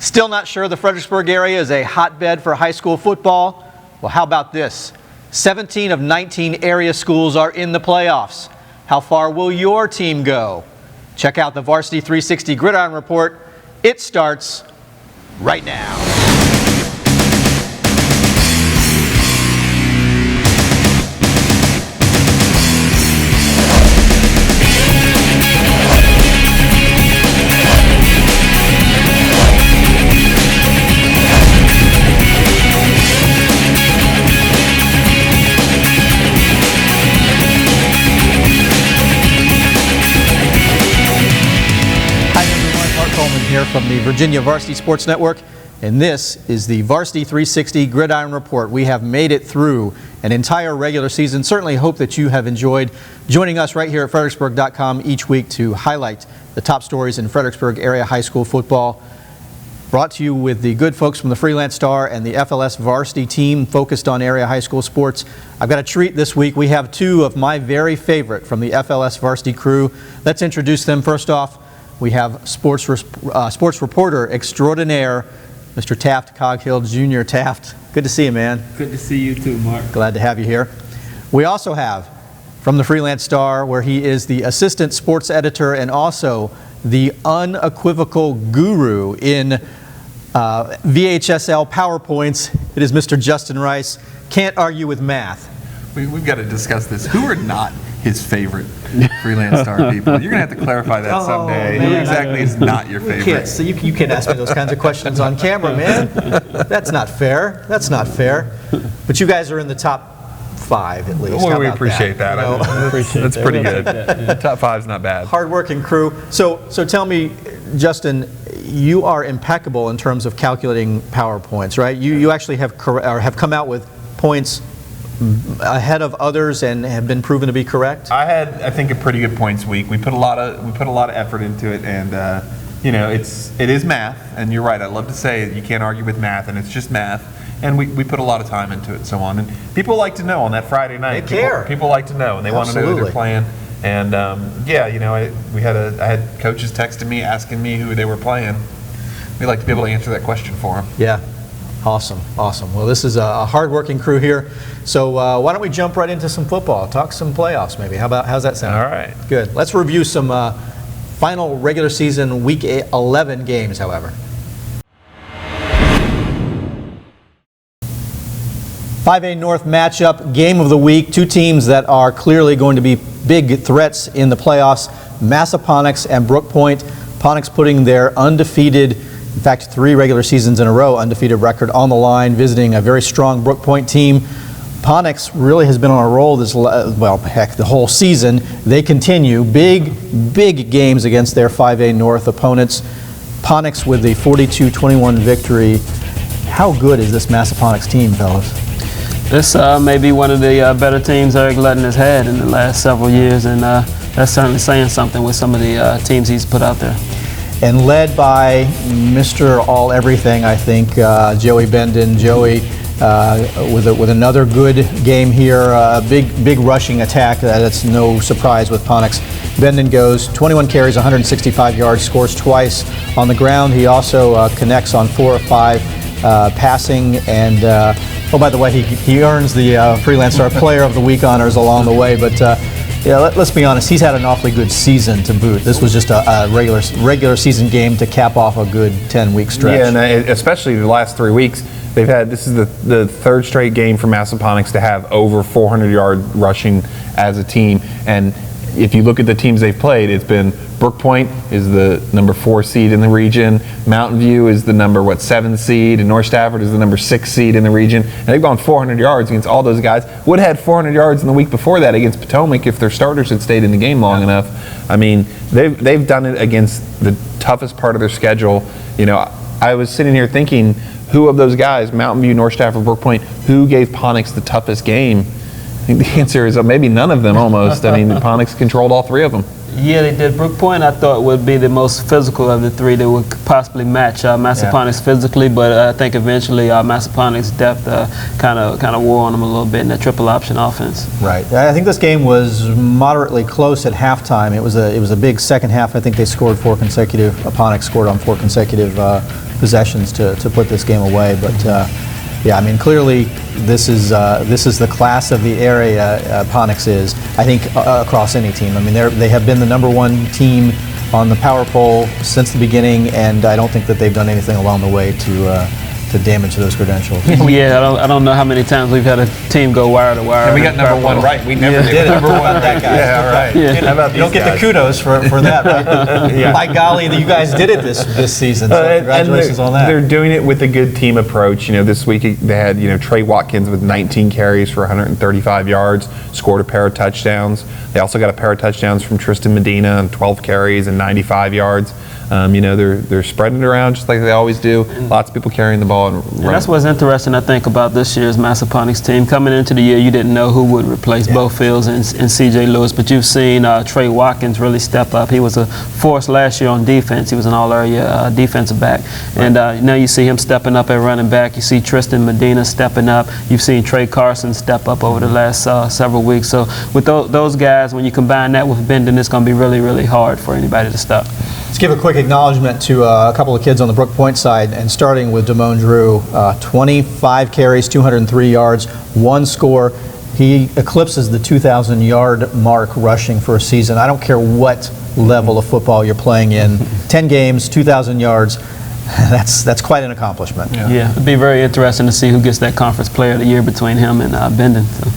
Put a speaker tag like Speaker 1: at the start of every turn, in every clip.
Speaker 1: Still not sure the Fredericksburg area is a hotbed for high school football? Well, how about this? 17 of 19 area schools are in the playoffs. How far will your team go? Check out the Varsity 360 Gridiron Report. It starts right now. Coleman here from the Virginia Varsity Sports Network, and this is the Varsity 360 Gridiron Report. We have made it through an entire regular season. Certainly hope that you have enjoyed joining us right here at Fredericksburg.com each week to highlight the top stories in Fredericksburg area high school football. Brought to you with the good folks from the Freelance Star and the FLS Varsity team focused on area high school sports. I've got a treat this week. We have two of my very favorite from the FLS Varsity crew. Let's introduce them. First off, we have sports reporter extraordinaire, Mr. Taft, Coghill Jr. Taft. Good to see you, man.
Speaker 2: Good to see you too, Mark.
Speaker 1: Glad to have you here. We also have from the Freelance Star, where he is the assistant sports editor and also the unequivocal guru in VHSL PowerPoints. It is Mr. Justin Rice. Can't argue with math.
Speaker 3: We've got to discuss this. Who are not his favorite Freelance Star people? You're going to have to clarify that someday. Who exactly is not your favorite?
Speaker 1: So you can't ask me those kinds of questions on camera, man. That's not fair. That's not fair. But you guys are in the top 5 at least.
Speaker 3: Well, we appreciate that. That's pretty good. Top 5's not bad.
Speaker 1: Hard-working crew. So tell me, Justin, you are impeccable in terms of calculating PowerPoints, right? You actually have come out with points ahead of others and have been proven to be correct?
Speaker 3: I had, I think, a pretty good points week. We put a lot of effort into it, and you know, it is math. And you're right. I love to say you can't argue with math, and it's just math. And we put a lot of time into it, and so on. And people like to know on that Friday night.
Speaker 1: They care.
Speaker 3: People like to know, and they want to know who they're playing. And yeah, you know, I had coaches texting me asking me who they were playing. We like to be able to answer that question for them.
Speaker 1: Yeah. Awesome, awesome. Well, this is a hard-working crew here. So why don't we jump right into some football? Talk some playoffs, maybe. How's that sound?
Speaker 3: All right.
Speaker 1: Good. Let's review some final regular season Week 11 games, however. 5A North matchup, game of the week. Two teams that are clearly going to be big threats in the playoffs. Massaponax and Brook Point. Ponax putting their undefeated, in fact, 3 regular seasons in a row, undefeated record on the line, visiting a very strong Brook Point team. Ponax really has been on a roll this, well, heck, the whole season. They continue big games against their 5A North opponents. Ponax with the 42-21 victory. How good is this Massaponax team, fellas?
Speaker 2: This may be one of the better teams Eric Ludden has had in the last several years, and that's certainly saying something with some of the teams he's put out there.
Speaker 1: And led by Mr. All Everything, I think, Joey Bendon. Joey with another good game here, big rushing attack. That's no surprise with Ponax. Bendon goes 21 carries, 165 yards, scores twice on the ground. He also connects on 4 of 5 passing, and oh, by the way, he earns the Freelance Star Player of the Week honors along the way. But yeah, let's be honest, he's had an awfully good season to boot. This was just a regular season game to cap off a good 10-week stretch.
Speaker 3: Yeah, and especially the last 3 weeks, they've had, this is the 3rd straight game for Massaponax to have over 400-yard rushing as a team. And if you look at the teams they've played, it's been Brook Point is the number 4 seed in the region, Mountain View is the number 7 seed, and North Stafford is the number 6 seed in the region. And they've gone 400 yards against all those guys. Would have had 400 yards in the week before that against Potomac if their starters had stayed in the game long enough. I mean, they've done it against the toughest part of their schedule. You know, I was sitting here thinking, who of those guys, Mountain View, North Stafford, Brook Point, who gave Ponax the toughest game? I think the answer is maybe none of them almost. I mean, Ponax controlled all 3 of them.
Speaker 2: Yeah, they did. Brook Point, I thought, would be the most physical of the three that would possibly match Massaponax physically, but I think eventually Massaponax' depth kind of wore on them a little bit in that triple option offense.
Speaker 1: Right. I think this game was moderately close at halftime. It was a big second half. I think they scored Ponex scored on 4 consecutive possessions to put this game away. But yeah, I mean, clearly this is the class of the area. Ponex is, I think, across any team. I mean, they have been the #1 team on the power poll since the beginning, and I don't think that they've done anything along the way to damage those credentials.
Speaker 2: Yeah, I don't know how many times we've had a team go wire to wire.
Speaker 3: And we got #1 right. We never did
Speaker 1: #1 that guy.
Speaker 3: Yeah, right.
Speaker 2: Yeah.
Speaker 3: How about
Speaker 1: you don't get the kudos for that, right?
Speaker 3: Yeah.
Speaker 1: By golly, you guys did it this season. So congratulations on that.
Speaker 3: They're doing it with a good team approach. You know, this week they had Trey Watkins with 19 carries for 135 yards, scored a pair of touchdowns. They also got a pair of touchdowns from Tristan Medina on 12 carries and 95 yards. They're spreading it around just like they always do. Lots of people carrying the ball and running.
Speaker 2: And that's what's interesting, I think, about this year's Massaponax team. Coming into the year, you didn't know who would replace Bo Fields and C.J. Lewis, but you've seen Trey Watkins really step up. He was a force last year on defense. He was an all-area defensive back. Right. And now you see him stepping up at running back. You see Tristan Medina stepping up. You've seen Trey Carson step up over the last several weeks. So with those guys, when you combine that with Benden, it's going to be really, really hard for anybody to stop.
Speaker 1: Let's give a quick acknowledgement to a couple of kids on the Brook Point side, and starting with Damone Drew, 25 carries, 203 yards, 1 score. He eclipses the 2,000-yard mark rushing for a season. I don't care what level of football you're playing in. 10 games, 2,000 yards. That's quite an accomplishment.
Speaker 2: Yeah, it'd be very interesting to see who gets that Conference Player of the Year between him and Benden. So.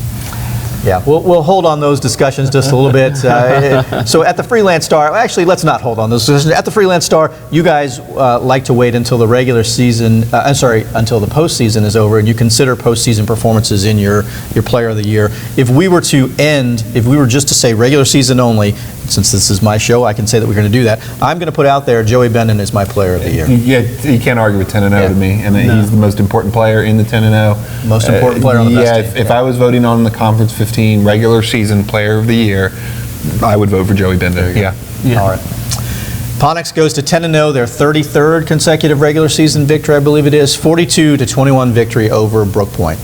Speaker 1: Yeah, we'll hold on those discussions just a little bit. So at the Freelance Star, actually, let's not hold on those discussions. At the Freelance Star, you guys like to wait until the regular season, until the postseason is over, and you consider postseason performances in your Player of the Year. If we were just to say regular season only, since this is my show, I can say that we're going to do that. I'm going to put out there Joey Benden is my Player of the Year.
Speaker 3: Yeah, you can't argue with 10-0 to me, and he's the most important player in the 10-0.
Speaker 1: Most important player on the best team.
Speaker 3: If I was voting on the Conference 15 regular season Player of the Year, I would vote for Joey Benden. Yeah.
Speaker 1: All right. Ponex goes to 10-0, their 33rd consecutive regular season victory, I believe it is, 42-21 victory over Brook Point.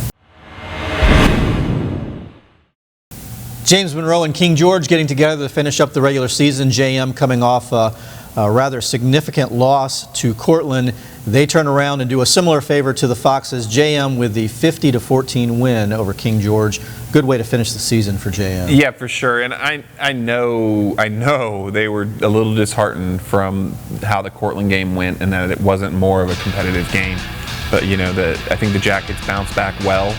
Speaker 1: James Monroe and King George getting together to finish up the regular season. JM coming off a rather significant loss to Cortland. They turn around and do a similar favor to the Foxes. JM with the 50-14 win over King George. Good way to finish the season for JM.
Speaker 3: Yeah, for sure. And I know they were a little disheartened from how the Cortland game went and that it wasn't more of a competitive game. But I think the Jackets bounced back well.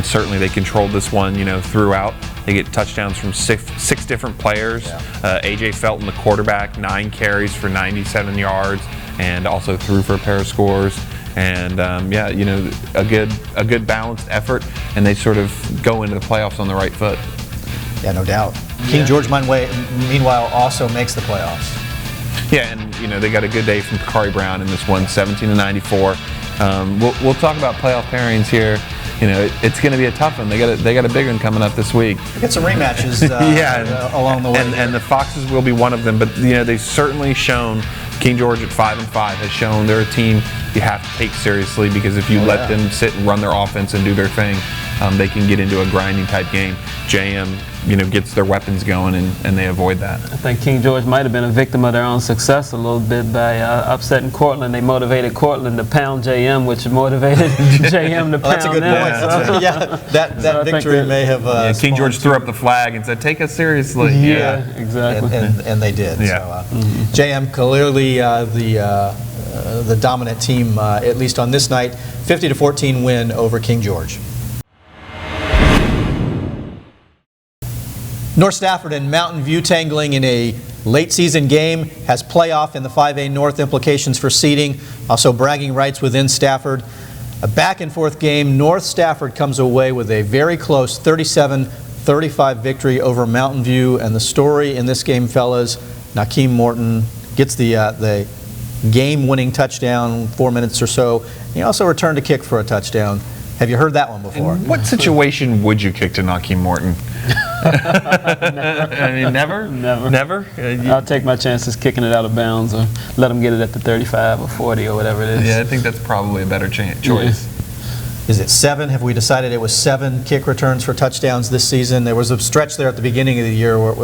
Speaker 3: Certainly they controlled this one, throughout. They get touchdowns from six different players. A.J. Felton, the quarterback, 9 carries for 97 yards, and also threw for a pair of scores. And a good balanced effort, and they sort of go into the playoffs on the right foot.
Speaker 1: Yeah, no doubt. King George, meanwhile, also makes the playoffs.
Speaker 3: Yeah, and they got a good day from Bakari Brown in this one, 17-94. We'll talk about playoff pairings here. It's going to be a tough one. They got a big one coming up this week.
Speaker 1: We get some rematches along the way.
Speaker 3: And the Foxes will be one of them. But they've certainly shown, King George at 5-5 has shown they're a team you have to take seriously, because if you let them sit and run their offense and do their thing, they can get into a grinding type game. JM gets their weapons going, and they avoid that.
Speaker 2: I think King George might have been a victim of their own success a little bit by upsetting Cortland. They motivated Cortland to pound JM, which motivated JM to pound
Speaker 1: that's a good
Speaker 2: them.
Speaker 1: point. That victory may have.
Speaker 3: King George threw up the flag and said, "Take us seriously."
Speaker 2: Yeah, exactly.
Speaker 1: And they did.
Speaker 3: Yeah.
Speaker 1: So, JM clearly the dominant team, at least on this night. 50-14 win over King George. North Stafford and Mountain View tangling in a late season game, has playoff in the 5A North implications for seeding, also bragging rights within Stafford. A back and forth game. North Stafford comes away with a very close 37-35 victory over Mountain View, and the story in this game, fellas, Nakeem Morton gets the game-winning touchdown, 4 minutes or so. He also returned a kick for a touchdown. Have you heard that one before?
Speaker 3: In what situation would you kick to Nakeem Morton? I mean, never?
Speaker 2: Never. I'll take my chances kicking it out of bounds or let them get it at the 35 or 40 or whatever it is.
Speaker 3: Yeah, I think that's probably a better choice.
Speaker 1: Is it 7? Have we decided it was 7 kick returns for touchdowns this season? There was a stretch there at the beginning of the year where it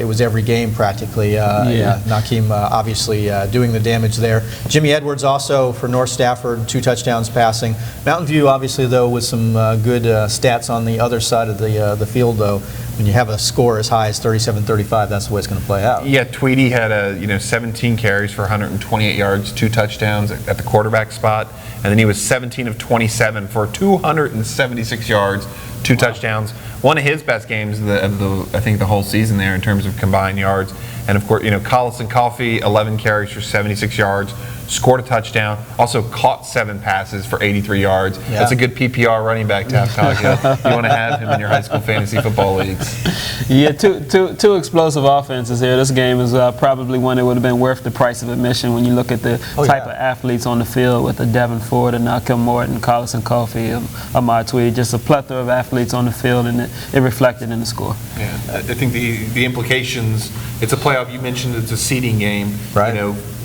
Speaker 1: was every game practically. Nakeem obviously doing the damage there. Jimmy Edwards also for North Stafford, 2 touchdowns passing. Mountain View obviously though with some good stats on the other side of the field though. When you have a score as high as 37-35, that's the way it's going to play out.
Speaker 3: Yeah, Tweedy had 17 carries for 128 yards, 2 touchdowns at the quarterback spot, and then he was 17 of 27 for 276 yards, 2 touchdowns. One of his best games of I think the whole season there in terms of combined yards. And of course, Collison Coffey, 11 carries for 76 yards, scored a touchdown, also caught 7 passes for 83 yards. Yeah. That's a good PPR running back to have, Coghill. You want to have him in your high school fantasy football leagues.
Speaker 2: Yeah, two explosive offenses here. This game is probably one that would have been worth the price of admission when you look at the type of athletes on the field with the Devin Ford and Nakeem Morton, Collison Coffey, Ahmad Tweedy, just a plethora of athletes on the field, and it reflected in the score.
Speaker 3: Yeah, I think the implications, it's a playoff. You mentioned it's a seeding game.
Speaker 1: Right.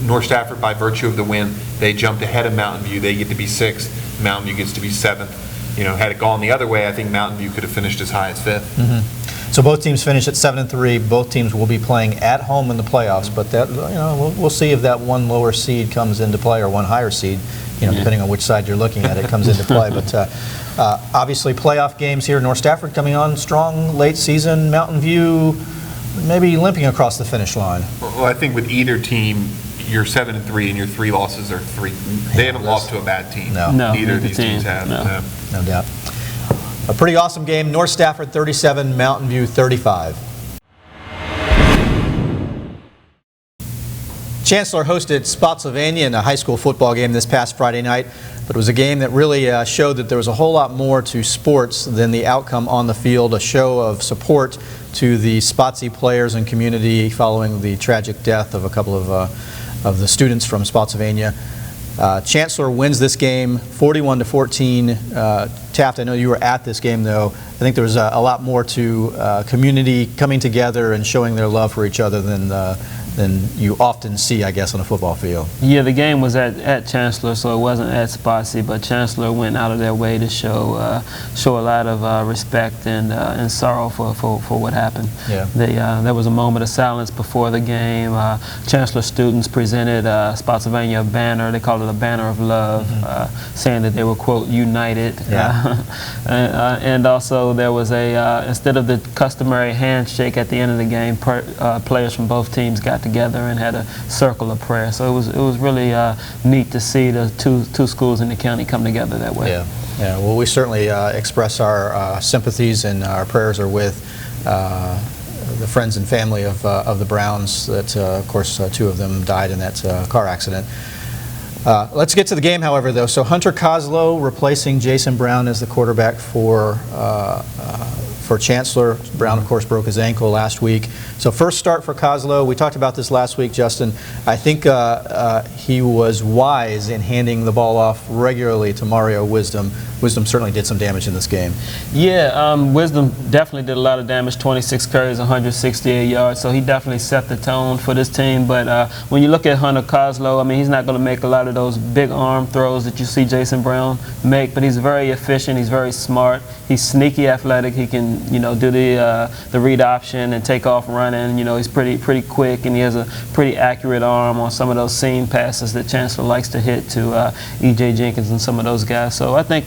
Speaker 3: North Stafford, by virtue of the win, they jumped ahead of Mountain View. They get to be 6th. Mountain View gets to be 7th. Had it gone the other way, I think Mountain View could have finished as high as 5th.
Speaker 1: Mm-hmm. So both teams finish at 7-3. Both teams will be playing at home in the playoffs, but that we'll see if that one lower seed comes into play or one higher seed, depending on which side you're looking at, it comes into play. But obviously playoff games here. North Stafford coming on strong late season. Mountain View maybe limping across the finish line.
Speaker 3: Well, I think with either team, you're 7-3 and your 3 losses are 3. They haven't lost to a bad team.
Speaker 1: No.
Speaker 3: Neither of these teams have.
Speaker 1: No doubt. A pretty awesome game. North Stafford 37, Mountain View 35. Chancellor hosted Spotsylvania in a high school football game this past Friday night, but it was a game that really showed that there was a whole lot more to sports than the outcome on the field, a show of support to the Spotsy players and community following the tragic death of a couple of the students from Spotsylvania. Chancellor wins this game 41-14. Taft, I know you were at this game though. I think there was a lot more to community coming together and showing their love for each other than you often see, I guess, on a football field.
Speaker 2: Yeah, the game was at Chancellor, so it wasn't at Spotsy, but Chancellor went out of their way to show a lot of respect and sorrow for what happened.
Speaker 1: Yeah.
Speaker 2: There was a moment of silence before the game. Chancellor students presented Spotsylvania a banner. They called it a banner of love, saying that they were, quote, united.
Speaker 1: Yeah.
Speaker 2: And also there was instead of the customary handshake at the end of the game, players from both teams got together and had a circle of prayer. So it was really neat to see the two schools in the county come together that way.
Speaker 1: Yeah. Well, we certainly express our sympathies and our prayers are with the friends and family of the Browns. That, of course, 2 of them died in that car accident. Let's get to the game, however, though. So Hunter Coslow replacing Jason Brown as the quarterback for Chancellor. Brown, of course, broke his ankle last week. So first start for Coslow. We talked about this last week, Justin. I think he was wise in handing the ball off regularly to Mario Wisdom. Wisdom certainly did some damage in this game.
Speaker 2: Yeah, Wisdom definitely did a lot of damage, 26 carries, 168 yards, so he definitely set the tone for this team. But when you look at Hunter Coslow, I mean, he's not going to make a lot of those big arm throws that you see Jason Brown make, but he's very efficient, he's very smart, he's sneaky athletic, he can, do the read option and take off running. He's pretty quick, and he has a pretty accurate arm on some of those seam passes that Chancellor likes to hit to E.J. Jenkins and some of those guys. So I think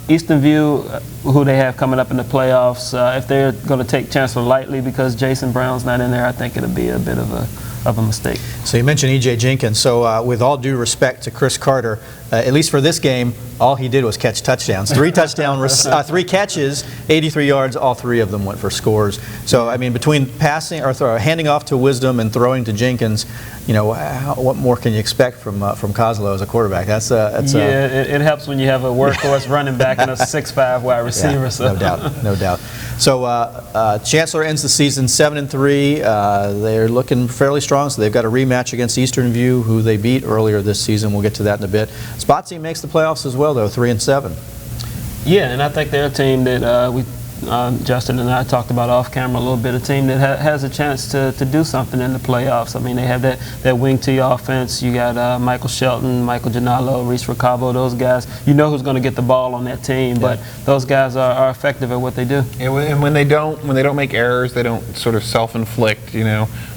Speaker 2: Eastern View, who they have coming up in the playoffs, if they're going to take Chancellor lightly because Jason Brown's not in there, I think it'll be a bit of a mistake.
Speaker 1: So you mentioned E.J. Jenkins. So with all due respect to Chris Carter, at least for this game, all he did was catch touchdowns. 3 catches, 83 yards, all 3 of them went for scores. So, I mean, between passing or handing off to Wisdom and throwing to Jenkins, what more can you expect from Coslow as a quarterback?
Speaker 2: It helps when you have a workhorse running back and a 6'5" wide receiver.
Speaker 1: Yeah,
Speaker 2: so.
Speaker 1: No doubt. So Chancellor ends the season 7-3. They're looking fairly strong, so they've got a rematch against Eastern View, who they beat earlier this season. We'll get to that in a bit. Spotsy makes the playoffs as well, though, 3-7.
Speaker 2: Yeah, and I think they're a team that Justin and I talked about off camera a little bit, a team that has a chance to do something in the playoffs. I mean, they have that wing T offense. You got Michael Shelton, Michael Janalo, Reese Ricabo, those guys. You know who's going to get the ball on that team, but those guys are effective at what they do.
Speaker 3: Yeah, and when they don't make errors, they don't sort of self-inflict,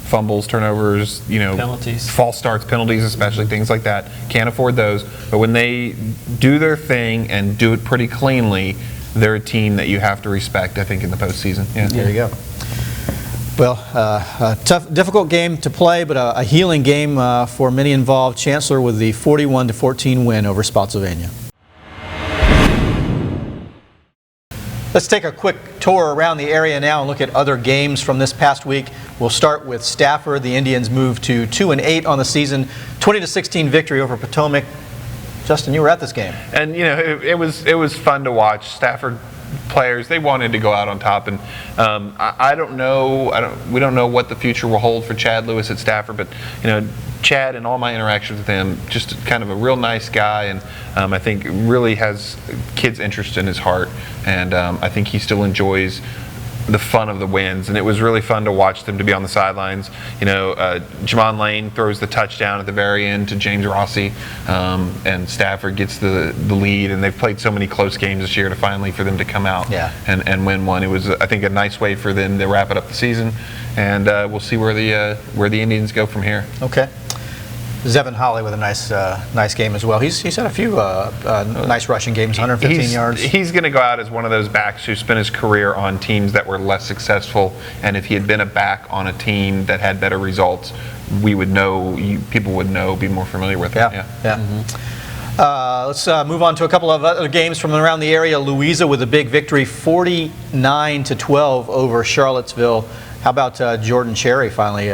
Speaker 3: fumbles, turnovers,
Speaker 2: penalties,
Speaker 3: false starts, penalties, especially things like that. Can't afford those. But when they do their thing and do it pretty cleanly, they're a team that you have to respect, I think, in the postseason. Yeah.
Speaker 1: There you go. Well, a difficult game to play, but a healing game for many involved. Chancellor with the 41-14 win over Spotsylvania. Let's take a quick tour around the area now and look at other games from this past week. We'll start with Stafford. The Indians moved to 2-8 on the season, 20-16 victory over Potomac. Justin, you were at this game.
Speaker 3: And it was fun to watch. Stafford players, they wanted to go out on top, and I don't know. We don't know what the future will hold for Chad Lewis at Stafford, but Chad, and all my interactions with him, just kind of a real nice guy, and I think really has kids' interest in his heart, and I think he still enjoys the fun of the wins, and it was really fun to watch them to be on the sidelines. Jamon Lane throws the touchdown at the very end to James Rossi, and Stafford gets the lead, and they've played so many close games this year to finally for them to come out and win one. It was, I think, a nice way for them to wrap it up the season, and we'll see where the Indians go from here.
Speaker 1: Okay. Zevon Holly with a nice game as well. He's had a few nice rushing games, 115 yards.
Speaker 3: He's going to go out as one of those backs who spent his career on teams that were less successful, and if he had been a back on a team that had better results, we would know, people would know, be more familiar with him.
Speaker 1: Yeah. Mm-hmm. Let's move on to a couple of other games from around the area. Louisa with a big victory, 49-12 over Charlottesville. How about Jordan Cherry finally,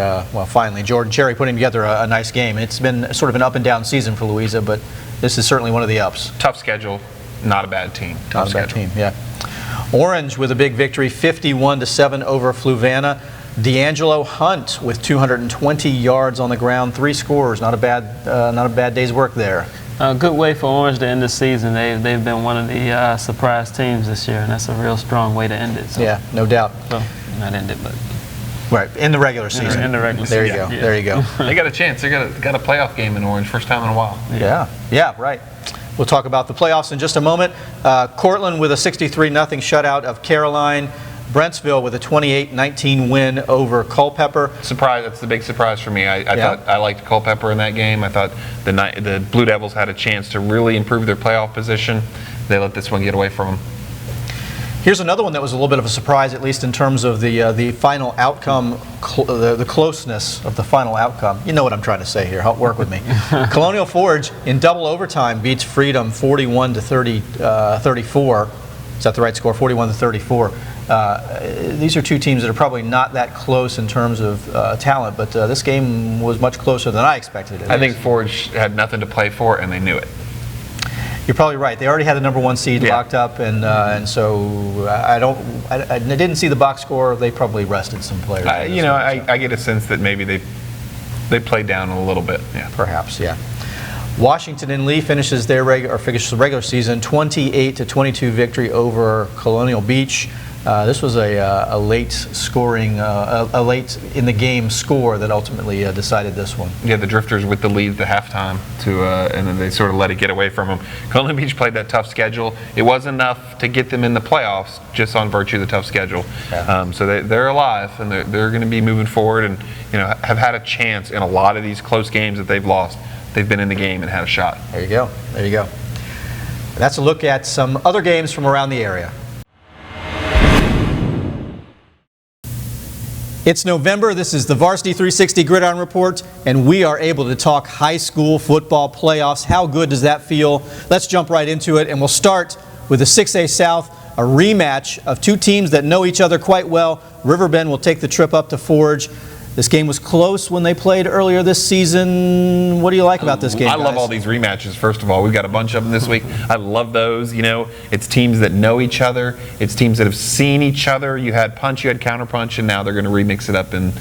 Speaker 1: Jordan Cherry putting together a nice game. It's been sort of an up and down season for Louisa, but this is certainly one of the ups.
Speaker 3: Tough schedule, not a bad team.
Speaker 1: Not a bad team, yeah. Orange with a big victory, 51-7 over Fluvanna. D'Angelo Hunt with 220 yards on the ground, 3 scores. Not a bad day's work there.
Speaker 2: A good way for Orange to end the season. They've been one of the surprise teams this year, and that's a real strong way to end it. So.
Speaker 1: Yeah, no doubt.
Speaker 2: So, not end it, but.
Speaker 1: Right, in the regular season.
Speaker 2: In the regular season.
Speaker 1: There you go. Yeah. There you go.
Speaker 3: They got a chance. They got a playoff game in Orange, first time in a while.
Speaker 1: Yeah, right. We'll talk about the playoffs in just a moment. Cortland with a 63-0 shutout of Caroline. Brentsville with a 28-19 win over Culpeper.
Speaker 3: Surprise! That's the big surprise for me. I thought I liked Culpeper in that game. I thought the Blue Devils had a chance to really improve their playoff position. They let this one get away from them.
Speaker 1: Here's another one that was a little bit of a surprise, at least in terms of the final outcome, the closeness of the final outcome. You know what I'm trying to say here. Help work with me. Colonial Forge in double overtime beats Freedom 41-34. Is that the right score? 41-34. These are two teams that are probably not that close in terms of talent, but this game was much closer than I expected.
Speaker 3: I think Forge had nothing to play for, and they knew it.
Speaker 1: You're probably right. They already had the number 1 seed locked up, and so I didn't see the box score. They probably rested some players.
Speaker 3: I get a sense that maybe they played down a little bit. Yeah,
Speaker 1: perhaps. Yeah. Washington and Lee finishes the regular season 28-22 victory over Colonial Beach. This was a late scoring, a late in the game score that ultimately decided this one.
Speaker 3: Yeah, the Drifters with the lead at the halftime, and then they sort of let it get away from them. Colonial Beach played that tough schedule. It wasn't enough to get them in the playoffs just on virtue of the tough schedule. Yeah. So they're alive, and they're going to be moving forward, and have had a chance in a lot of these close games that they've lost. They've been in the game and had a shot.
Speaker 1: There you go. There you go. That's a look at some other games from around the area. It's November. This is the Varsity 360 Gridiron Report, and we are able to talk high school football playoffs. How good does that feel? Let's jump right into it, and we'll start with the 6A South, a rematch of two teams that know each other quite well. Riverbend will take the trip up to Forge. This game was close when they played earlier this season. What do you like about this game,
Speaker 3: I love all these rematches, first of all. We've got a bunch of them this week. I love those. It's teams that know each other. It's teams that have seen each other. You had punch, you had counterpunch, and now they're going to remix it up and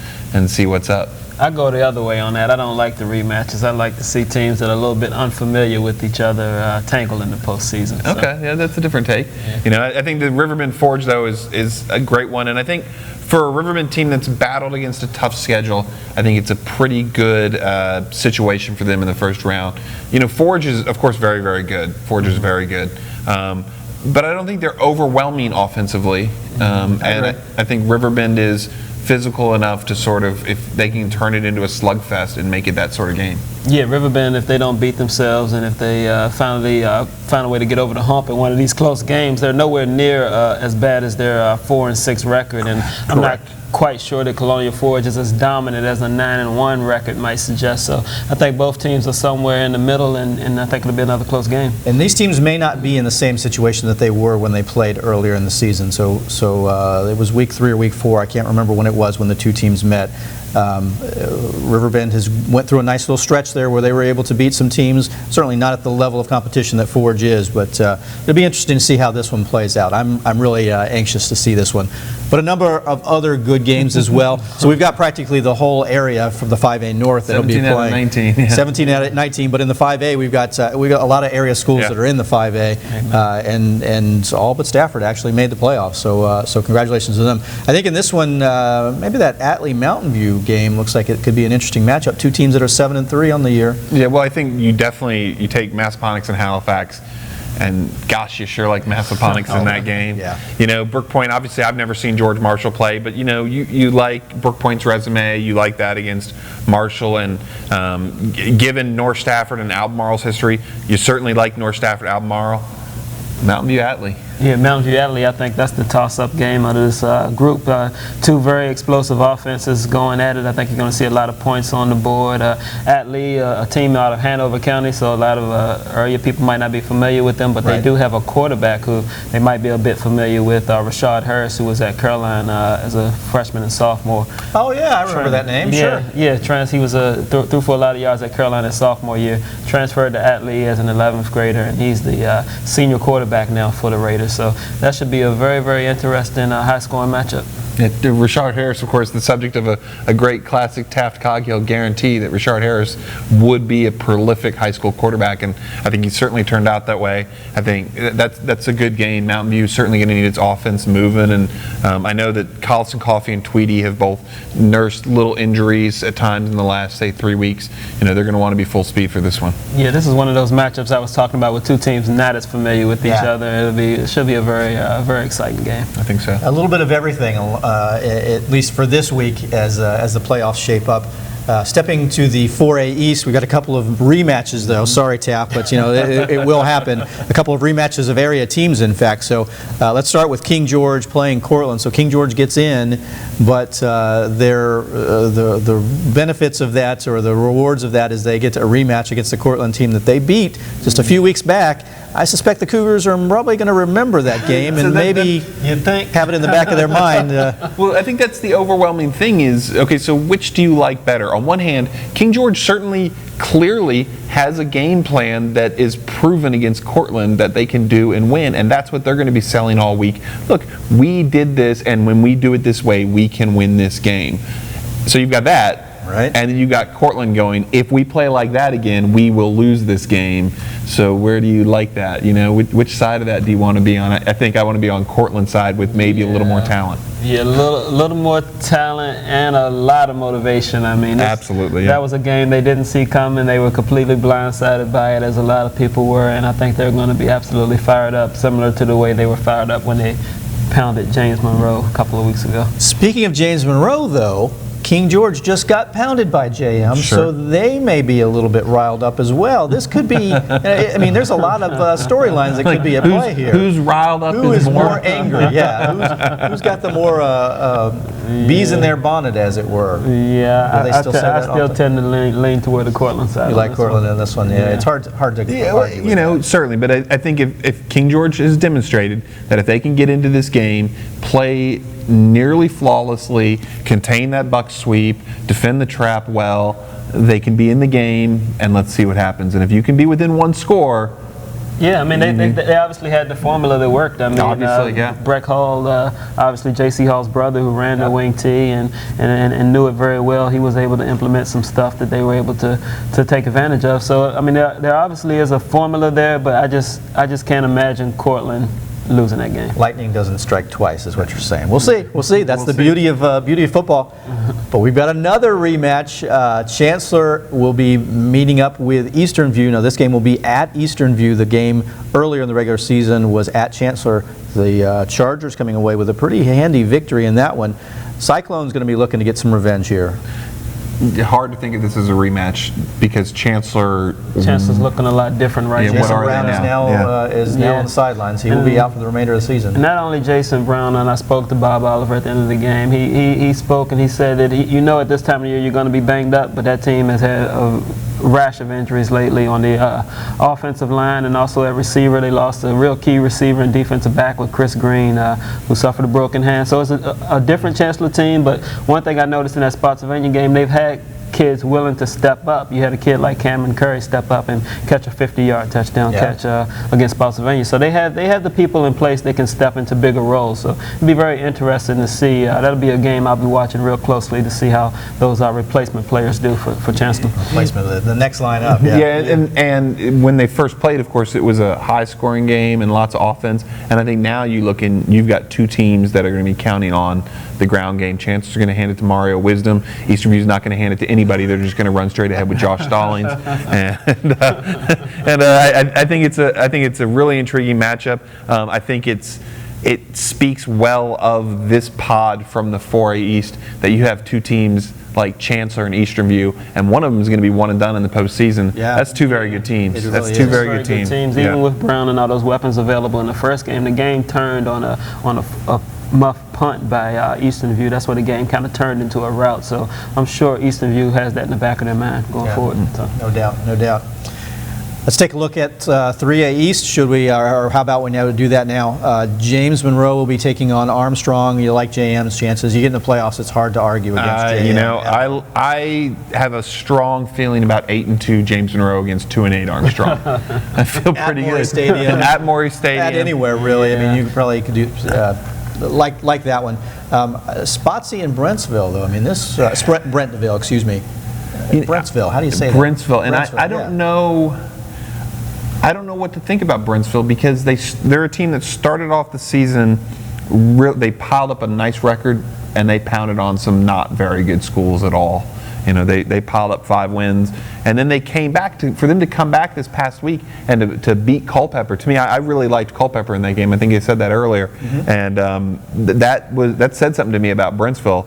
Speaker 3: see what's up.
Speaker 2: I go the other way on that. I don't like the rematches. I like to see teams that are a little bit unfamiliar with each other tangle in the postseason. So.
Speaker 3: Okay, yeah, that's a different take. Yeah. I think the Riverbend Forge, though, is a great one. And I think for a Riverbend team that's battled against a tough schedule, I think it's a pretty good situation for them in the first round. Forge is, of course, very, very good. Forge is very good. But I don't think they're overwhelming offensively. And I think Riverbend is physical enough to sort of, if they can turn it into a slugfest and make it that sort of game.
Speaker 2: Yeah, Riverbend, if they don't beat themselves and if they finally find a way to get over the hump in one of these close games, they're nowhere near as bad as their 4-6 record. And I'm not quite sure that Colonial Forge is as dominant as a 9-1 record might suggest. So I think both teams are somewhere in the middle, and I think it'll be another close game.
Speaker 1: And these teams may not be in the same situation that they were when they played earlier in the season. So it was week 3 or week 4. I can't remember when it was when the two teams met. Riverbend has went through a nice little stretch there where they were able to beat some teams, certainly not at the level of competition that Forge is, but it'll be interesting to see how this one plays out. I'm really anxious to see this one. But a number of other good games as well. So we've got practically the whole area from the 5A North that'll be playing.
Speaker 3: 17 out of 19. Yeah.
Speaker 1: 17 out of 19, but in the 5A we've got a lot of area schools that are in the 5A, and all but Stafford actually made the playoffs. So congratulations to them. I think in this one, maybe that Atlee Mountain View game looks like it could be an interesting matchup. Two teams that are 7-3 on the year.
Speaker 3: Yeah, well, I think you take Massaponax and Halifax, and gosh, you sure like Massaponax in that game.
Speaker 1: Yeah.
Speaker 3: Brook Point, obviously I've never seen George Marshall play, but you like Brook Point's resume, you like that against Marshall, and given North Stafford and Albemarle's history, you certainly like North Stafford, Albemarle. Mountain View Atlee.
Speaker 2: Yeah, Mountain View Atlee, I think that's the toss-up game of this group. Two very explosive offenses going at it. I think you're going to see a lot of points on the board. Atlee, a team out of Hanover County, so a lot of area people might not be familiar with them, but they do have a quarterback who they might be a bit familiar with, Rashad Harris, who was at Caroline as a freshman and sophomore.
Speaker 1: Oh, yeah, I remember that name, sure.
Speaker 2: Yeah, he was threw for a lot of yards at Caroline his sophomore year, transferred to Atlee as an 11th grader, and he's the senior quarterback now for the Raiders. So that should be a very, very interesting high-scoring matchup.
Speaker 3: Rashard Harris, of course, the subject of a great classic Taft Coghill guarantee that Rashard Harris would be a prolific high school quarterback, and I think he certainly turned out that way. I think that's a good game. Mountain View is certainly going to need its offense moving, and I know that Collison Coffee and Tweedy have both nursed little injuries at times in the last, say, 3 weeks. They're going to want to be full speed for this one.
Speaker 2: Yeah, this is one of those matchups I was talking about with two teams not as familiar with each other. It should be a very, very exciting game.
Speaker 3: I think so.
Speaker 1: A little bit of everything. At least for this week as the playoffs shape up. Stepping to the 4A East, we've got a couple of rematches, though. Sorry, Taft, but it will happen. A couple of rematches of area teams, in fact. So let's start with King George playing Cortland. So King George gets in, but the benefits of that, or the rewards of that, is they get a rematch against the Cortland team that they beat just a few weeks back. I suspect the Cougars are probably going to remember that game and maybe have it in the back of their mind.
Speaker 3: Well, I think that's the overwhelming thing is, okay, so which do you like better? On one hand, King George certainly clearly has a game plan that is proven against Cortland that they can do and win, and that's what they're going to be selling all week. Look, we did this, and when we do it this way, we can win this game. So you've got that.
Speaker 1: Right.
Speaker 3: And then you got Cortland going, if we play like that again, we will lose this game. So where do you like that? Which side of that do you want to be on? I think I want to be on Cortland's side with maybe a little more talent.
Speaker 2: Yeah, a little more talent and a lot of motivation. I mean,
Speaker 3: absolutely.
Speaker 2: That was a game they didn't see coming. They were completely blindsided by it, as a lot of people were, and I think they're going to be absolutely fired up, similar to the way they were fired up when they pounded James Monroe a couple of weeks ago.
Speaker 1: Speaking of James Monroe, though, King George just got pounded by JM, so they may be a little bit riled up as well. This could be, I mean, there's a lot of storylines that could be at play here.
Speaker 3: Who's riled up?
Speaker 1: Who is more angry? Yeah, who's got the more bees in their bonnet, as it were?
Speaker 2: Yeah, I still tend to lean toward the Cortland side.
Speaker 1: You like Cortland in this one? Yeah, it's hard to argue.
Speaker 3: Certainly, but I think if King George has demonstrated that if they can get into this game, play nearly flawlessly, contain that buck sweep, defend the trap well, they can be in the game, and let's see what happens. And if you can be within one score,
Speaker 2: Yeah, I mean, they obviously had the formula that worked. I mean,
Speaker 3: Obviously, yeah.
Speaker 2: Breck Hall, obviously J.C. Hall's brother who ran the wing T and knew it very well. He was able to implement some stuff that they were able to take advantage of. So, I mean, there obviously is a formula there, but I just can't imagine Cortland losing that game.
Speaker 1: Lightning doesn't strike twice, is what you're saying. We'll see. We'll see. That's the beauty of football. But we've got another rematch. Chancellor will be meeting up with Eastern View. Now, this game will be at Eastern View. The game earlier in the regular season was at Chancellor. The Chargers coming away with a pretty handy victory in that one. Cyclone's going to be looking to get some revenge here.
Speaker 3: Hard to think of this as a rematch because Chancellor's
Speaker 2: looking a lot different right now.
Speaker 3: What are
Speaker 1: Brown
Speaker 3: they now?
Speaker 1: is now on the sidelines. He will be out for the remainder of the season.
Speaker 2: Not only Jason Brown, and I spoke to Bob Oliver at the end of the game. He spoke and he said that you know at this time of year you're going to be banged up, but that team has had a rash of injuries lately on the offensive line and also at receiver. They lost a real key receiver and defensive back with Chris Green, who suffered a broken hand. So it's a different Chancellor team, but one thing I noticed in that Spotsylvania game, they've had kids willing to step up. You had a kid like Cameron Curry step up and catch a 50-yard touchdown catch against Spotsylvania. So they have the people in place that can step into bigger roles. So it'll be very interesting to see. That'll be a game I'll be watching real closely to see how those replacement players do for Chancellor.
Speaker 1: Replacement, the next lineup.
Speaker 3: And when they first played, of course, it was a high-scoring game and lots of offense. And I think now you've got two teams that are going to be counting on the ground game. Chancellor's going to hand it to Mario Wisdom. Eastern View's not going to hand it to anybody. They're just going to run straight ahead with Josh Stallings. I think it's a really intriguing matchup. I think it speaks well of this pod from the 4A East that you have two teams like Chancellor and Eastern View, and one of them is going to be one and done in the postseason. Yeah. That's two very good teams. That's two very good teams.
Speaker 2: Even with Brown and all those weapons available in the first game, the game turned on a muff punt by Eastern View. That's where the game kind of turned into a rout. So I'm sure Eastern View has that in the back of their mind going forward. So.
Speaker 1: No doubt, no doubt. Let's take a look at 3A East. Should we, or how about we now do that now? James Monroe will be taking on Armstrong. You like JM's chances. You get in the playoffs, it's hard to argue against JM.
Speaker 3: You know, I have a strong feeling about 8-2 James Monroe against 2-8 Armstrong. I feel pretty good.
Speaker 1: Stadium.
Speaker 3: At Morey Stadium.
Speaker 1: At anywhere, really. I mean, you probably could do like that one. Spotsy and Brentsville, though. I mean, this Brentville, excuse me. Brentsville. How do you say that?
Speaker 3: Brentsville, and I don't know. I don't know what to think about Brentsville because they're a team that started off the season. They piled up a nice record and they pounded on some not very good schools at all. You know, they piled up 5 wins, and then they came back for them to come back this past week and to beat Culpeper. To me, I really liked Culpeper in that game. I think you said that earlier, and that said something to me about Brentsville.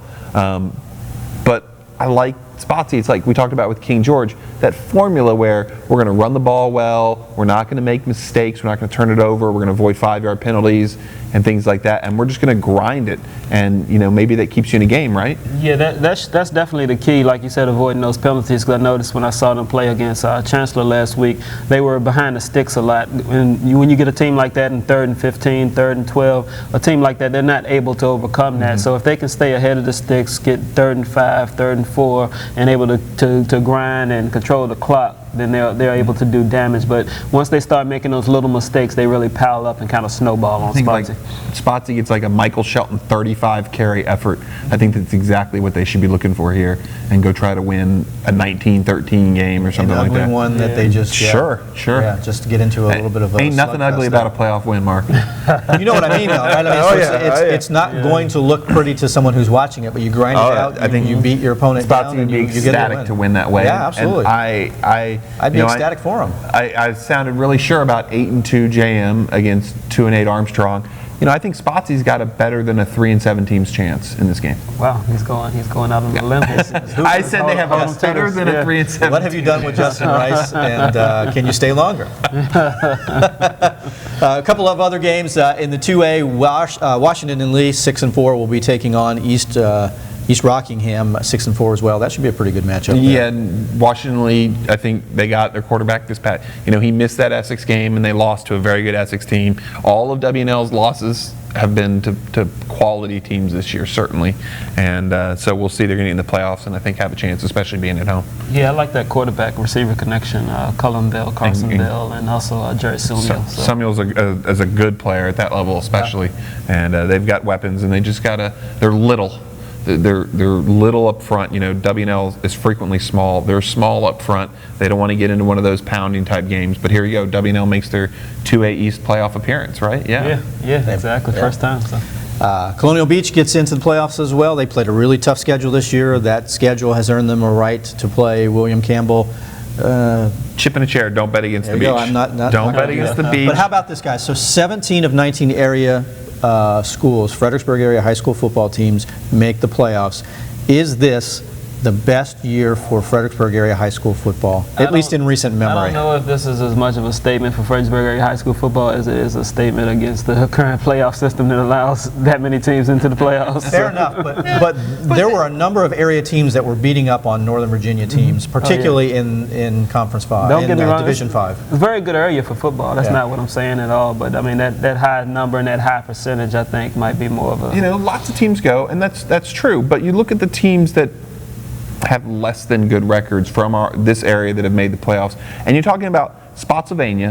Speaker 3: But I like Spotsy. It's like we talked about with King George, that formula where we're going to run the ball well, we're not going to make mistakes, we're not going to turn it over, we're going to avoid 5-yard penalties and things like that, and we're just going to grind it, and you know, maybe that keeps you in a game, right? Yeah,
Speaker 2: that's definitely the key, like you said, avoiding those penalties, because I noticed when I saw them play against Chancellor last week, they were behind the sticks a lot. When you get a team like that in 3rd and 15, 3rd and 12, a team like that, they're not able to overcome that. So if they can stay ahead of the sticks, get 3rd and 5, 3rd and 4, and able to grind and control the clock, then they're able to do damage. But once they start making those little mistakes, they really pile up and kind of snowball on Spotsy.
Speaker 3: Spotsy gets like a Michael Shelton 35 carry effort. I think that's exactly what they should be looking for here, and go try to win a 19-13 game or something like that.
Speaker 1: One that they just
Speaker 3: sure.
Speaker 1: Yeah, just to get into a little bit of a
Speaker 3: ain't nothing ugly about a playoff win, Mark.
Speaker 1: You know what I mean, though, right? I mean, it's not going to look pretty to someone who's watching it, but you grind it out. I think you beat your opponent down, and you get ecstatic
Speaker 3: to win that way.
Speaker 1: Yeah, absolutely.
Speaker 3: And
Speaker 1: I'd be ecstatic for him.
Speaker 3: I sounded really sure about 8-2 JM against 2-8 Armstrong. You know, I think Spotsy's got a better than a 3-7 team's chance in this game.
Speaker 2: Wow, he's going out on the limb.
Speaker 3: I said they have a better than a 3-7.
Speaker 1: What have you done with Justin Rice, and can you stay longer? A couple of other games in the 2A. Washington and Lee, 6-4, will be taking on East East Rockingham 6-4 as well. That should be a pretty good matchup there.
Speaker 3: Yeah, and Washington Lee, I think they got their quarterback this past. He missed that Essex game, and they lost to a very good Essex team. All of W&L's losses have been to quality teams this year, certainly. And so we'll see. They're going to get in the playoffs, and I think have a chance, especially being at home.
Speaker 2: Yeah, I like that quarterback-receiver connection, Cullen Bell, Carson Bell, and also Jerry Samuel.
Speaker 3: Samuel's a good player at that level, especially. Yeah. And they've got weapons, and they just got to – they're little. They're little up front. W&L is frequently small. They're small up front. They don't want to get into one of those pounding type games. But here you go. W&L makes their 2A East playoff appearance, right? Yeah,
Speaker 2: exactly. First time. So.
Speaker 1: Colonial Beach gets into the playoffs as well. They played a really tough schedule this year. That schedule has earned them a right to play William Campbell.
Speaker 3: Chip in a chair. Don't bet against the beach.
Speaker 1: I'm not
Speaker 3: don't bet against the beach.
Speaker 1: But how about this, guys? So 17 of 19 area schools, Fredericksburg area high school football teams, make the playoffs. Is this the best year for Fredericksburg area high school football, at least in recent memory?
Speaker 2: I don't know if this is as much of a statement for Fredericksburg area high school football as it is a statement against the current playoff system that allows that many teams into the playoffs.
Speaker 1: Fair enough, but there were a number of area teams that were beating up on Northern Virginia teams, particularly in Conference 5,
Speaker 2: don't get me wrong,
Speaker 1: Division 5.
Speaker 2: It's a very good area for football. That's not what I'm saying at all, but I mean that high number and that high percentage I think might be more of a...
Speaker 3: lots of teams go, and that's true, but you look at the teams that have less than good records from this area that have made the playoffs. And you're talking about Spotsylvania,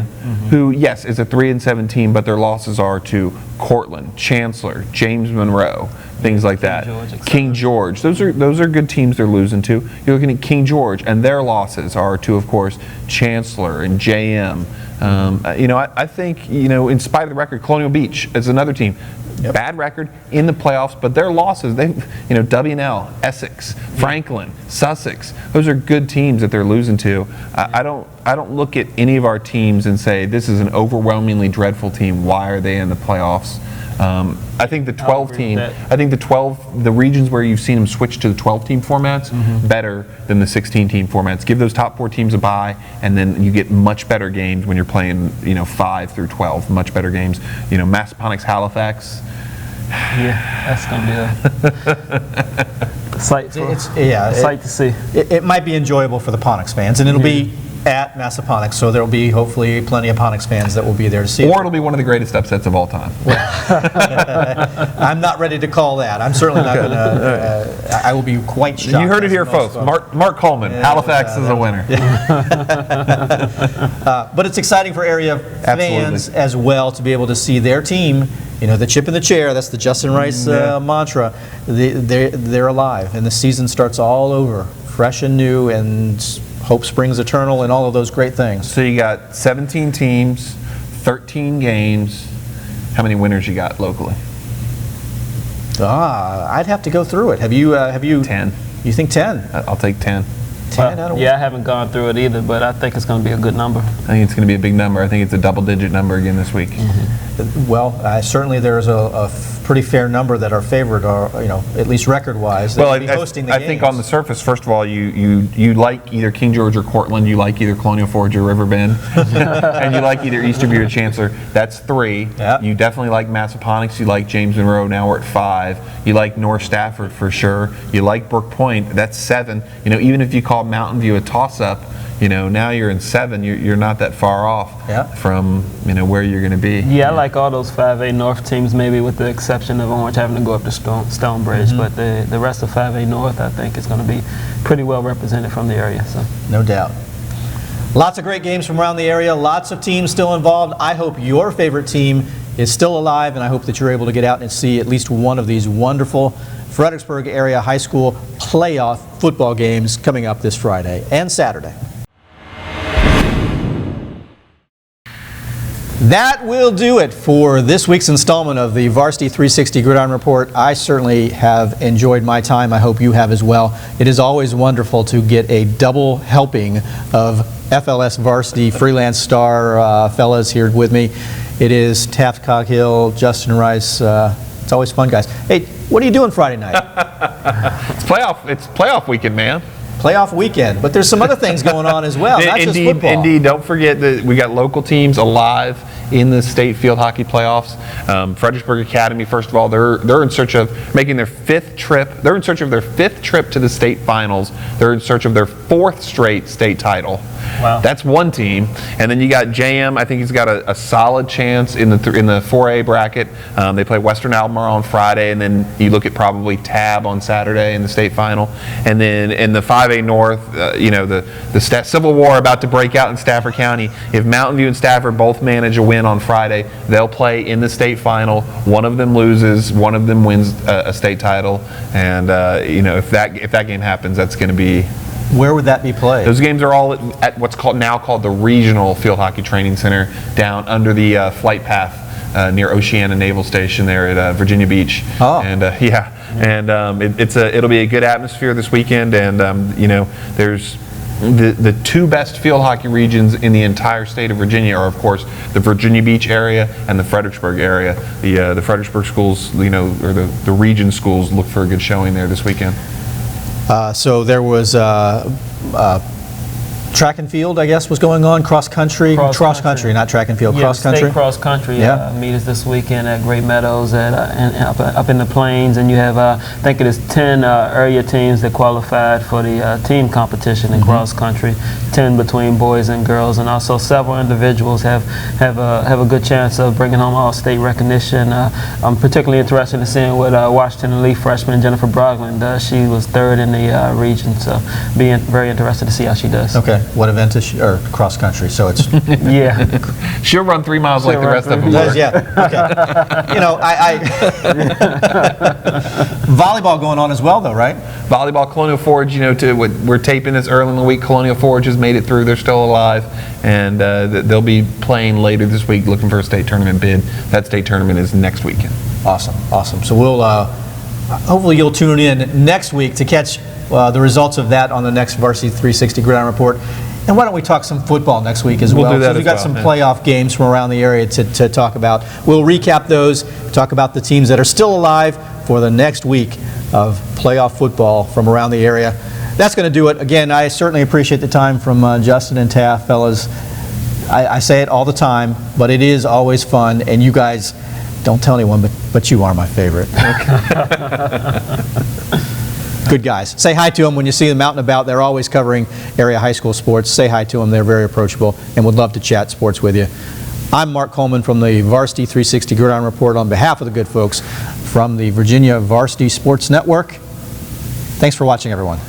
Speaker 3: who, yes, is a 3-7 team, but their losses are to Cortland, Chancellor, James Monroe, things like that. King George. Those are good teams they're losing to. You're looking at King George, and their losses are to, of course, Chancellor and JM. I think, in spite of the record, Colonial Beach is another team. Yep. Bad record in the playoffs, but their losses, W&L, Essex, Franklin, Sussex, those are good teams that they're losing to. I don't look at any of our teams and say this is an overwhelmingly dreadful team. Why are they in the playoffs? I think the 12 team, the regions where you've seen them switch to the 12 team formats, better than the 16 team formats. Give those top 4 teams a bye, and then you get much better games when you're playing, 5 through 12, much better games. Massaponax, Halifax.
Speaker 2: Yeah, that's going to be a sight to see.
Speaker 1: It might be enjoyable for the Ponax fans, and it'll be at Massaponax, so there'll be hopefully plenty of Ponax fans that will be there to see it.
Speaker 3: Or it'll be one of the greatest upsets of all time.
Speaker 1: I'm not ready to call that. I'm certainly not going to. I will be quite shocked.
Speaker 3: You heard it here, folks. Mark Coleman, Halifax is a winner.
Speaker 1: But it's exciting for area fans as well to be able to see their team. The chip in the chair, that's the Justin Rice mantra. They're alive, and the season starts all over, fresh and new, and hope springs eternal, and all of those great things.
Speaker 3: So you got 17 teams, 13 games. How many winners you got locally?
Speaker 1: I'd have to go through it. Have you?
Speaker 3: 10.
Speaker 1: You think 10?
Speaker 3: I'll take 10.
Speaker 1: 10 out of
Speaker 2: I haven't gone through it either, but I think it's going to be a good number.
Speaker 3: I think it's going to be a big number. I think it's a double-digit number again this week.
Speaker 1: Well, certainly there's a pretty fair number that are favored, or at least record-wise.
Speaker 3: Well, I think on the surface, first of all, you like either King George or Cortland. You like either Colonial Forge or Riverbend, and you like either Easterview or Chancellor. That's 3.
Speaker 1: Yep.
Speaker 3: You definitely like Massaponax. You like James Monroe. Now we're at 5. You like North Stafford for sure. You like Brook Point. That's 7. Even if you call Mountain View a toss-up, now you're in 7. You're not that far off from where you're going to be.
Speaker 2: Yeah, I like all those 5A North teams, maybe with the exception of Orange having to go up to Stonebridge. But the rest of 5A North, I think, is going to be pretty well represented from the area. So
Speaker 1: no doubt. Lots of great games from around the area. Lots of teams still involved. I hope your favorite team is still alive, and I hope that you're able to get out and see at least one of these wonderful Fredericksburg area high school playoff football games coming up this Friday and Saturday. That will do it for this week's installment of the Varsity 360 Gridiron Report. I certainly have enjoyed my time. I hope you have as well. It is always wonderful to get a double helping of FLS Varsity freelance star fellas here with me. It is Taft, Coghill, Justin Rice. It's always fun, guys. Hey, what are you doing Friday night?
Speaker 3: It's playoff weekend, man.
Speaker 1: playoff weekend, but there's some other things going on as well, not just football.
Speaker 3: Indeed, don't forget that we got local teams alive in the state field hockey playoffs. Fredericksburg Academy, first of all, they're in search of making their 5th trip. They're in search of their 5th trip to the state finals. They're in search of their 4th straight state title.
Speaker 2: Wow.
Speaker 3: That's one team. And then you got JM. I think he's got a solid chance in the 4A bracket. They play Western Albemarle on Friday, and then you look at probably Tab on Saturday in the state final. And then in the 5A North, the Civil War about to break out in Stafford County. If Mountain View and Stafford both manage a win on Friday, they'll play in the state final. One of them loses, one of them wins a state title. And if that game happens, that's going to be.
Speaker 1: Where would that be played?
Speaker 3: Those games are all at what's now called the Regional Field Hockey Training Center down under the flight path near Oceana Naval Station there at Virginia Beach.
Speaker 1: Oh.
Speaker 3: And it'll be a good atmosphere this weekend. And there's the 2 best field hockey regions in the entire state of Virginia are, of course, the Virginia Beach area and the Fredericksburg area. The Fredericksburg schools, or the region schools, look for a good showing there this weekend.
Speaker 1: So there was track and field, I guess, was going on, cross country, not track and field, cross country.
Speaker 2: State cross country meet us this weekend at Great Meadows up in the Plains, and you have I think it is 10 area teams that qualified for the team competition in cross country, 10 between boys and girls, and also several individuals have a good chance of bringing home all-state recognition. I'm particularly interested in seeing what Washington Elite freshman Jennifer Brogland does. She was 3rd in the region, so being very interested to see how she does.
Speaker 1: Okay. What event is she? Or cross country? So it's
Speaker 3: She'll run 3 miles like the rest of them.
Speaker 1: Yeah. Okay. Volleyball going on as well, though, right?
Speaker 3: Volleyball, Colonial Forge. We're taping this early in the week. Colonial Forge has made it through. They're still alive, and they'll be playing later this week, looking for a state tournament bid. That state tournament is next weekend.
Speaker 1: Awesome. So we'll hopefully you'll tune in next week to catch the results of that on the next Varsity 360 Gridiron Report. And why don't we talk some football next week as well?
Speaker 3: We'll do that.
Speaker 1: We've got some playoff games from around the area to talk about. We'll recap those, talk about the teams that are still alive for the next week of playoff football from around the area. That's going to do it. Again, I certainly appreciate the time from Justin and Taft, fellas. I say it all the time, but it is always fun, and you guys, don't tell anyone, but you are my favorite. Good guys. Say hi to them when you see them out and about. They're always covering area high school sports. Say hi to them. They're very approachable and would love to chat sports with you. I'm Mark Coleman from the Varsity 360 Gridiron Report on behalf of the good folks from the Virginia Varsity Sports Network. Thanks for watching, everyone.